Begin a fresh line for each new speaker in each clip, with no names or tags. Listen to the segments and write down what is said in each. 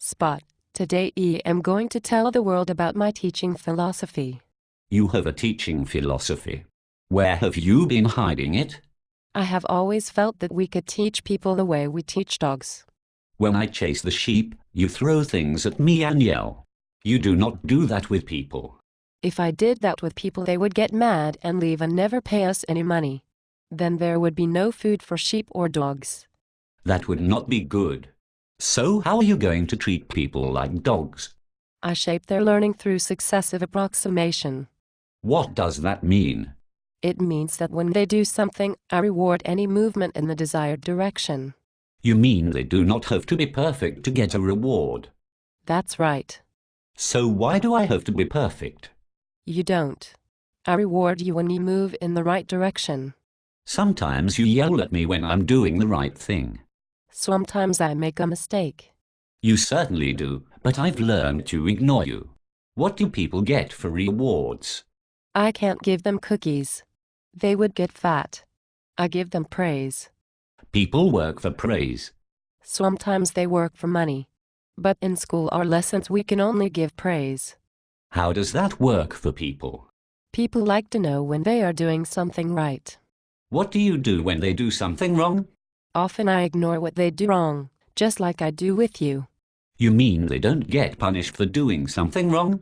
Spot. Today I am going to tell the world about my teaching philosophy.
You have a teaching philosophy. Where have you been hiding it?
I have always felt that we could teach people the way we teach dogs.
When I chase the sheep, you throw things at me and yell. You do not do that with people.
If I did that with people, they would get mad and leave and never pay us any money. Then there would be no food for sheep or dogs.
That would not be good. So how are you going to treat people like dogs?
I shape their learning through successive approximation.
What does that mean?
It means that when they do something, I reward any movement in the desired direction.
You mean they do not have to be perfect to get a reward?
That's right.
So why do I have to be perfect?
You don't. I reward you when you move in the right direction.
Sometimes you yell at me when I'm doing the right thing.
Sometimes I make a mistake.
You certainly do, but I've learned to ignore you. What do people get for rewards?
I can't give them cookies. They would get fat. I give them praise.
People work for praise.
Sometimes they work for money. But in school or lessons we can only give praise.
How does that work for people?
People like to know when they are doing something right.
What do you do when they do something wrong?
Often I ignore what they do wrong, just like I do with you.
You mean they don't get punished for doing something wrong?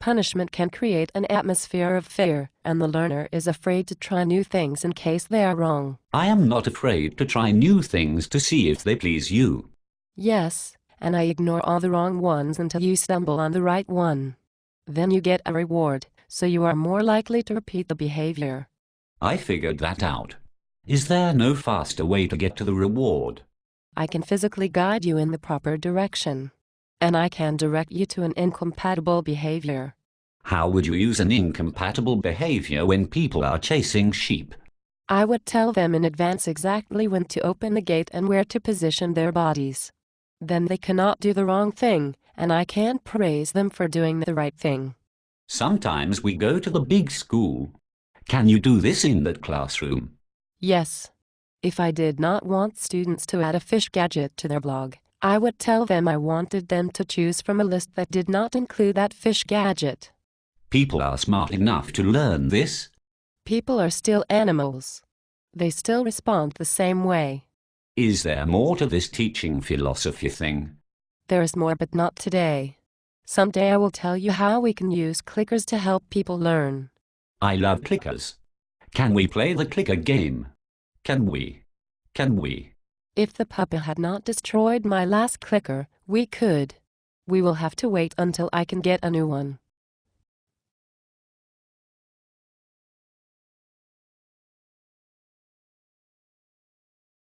Punishment can create an atmosphere of fear, and the learner is afraid to try new things in case they are wrong.
I am not afraid to try new things to see if they please you.
Yes, and I ignore all the wrong ones until you stumble on the right one. Then you get a reward, so you are more likely to repeat the behavior.
I figured that out. Is there no faster way to get to the reward?
I can physically guide you in the proper direction. And I can direct you to an incompatible behavior.
How would you use an incompatible behavior when people are chasing sheep?
I would tell them in advance exactly when to open the gate and where to position their bodies. Then they cannot do the wrong thing, and I can praise them for doing the right thing.
Sometimes we go to the big school. Can you do this in that classroom?
Yes. If I did not want students to add a fish gadget to their blog, I would tell them I wanted them to choose from a list that did not include that fish gadget.
People are smart enough to learn this.
People are still animals. They still respond the same way.
Is there more to this teaching philosophy thing?
There is more, but not today. Someday I will tell you how we can use clickers to help people learn.
I love clickers. Can we play the clicker game? Can we?
If the puppy had not destroyed my last clicker, we could. We will have to wait until I can get a new one.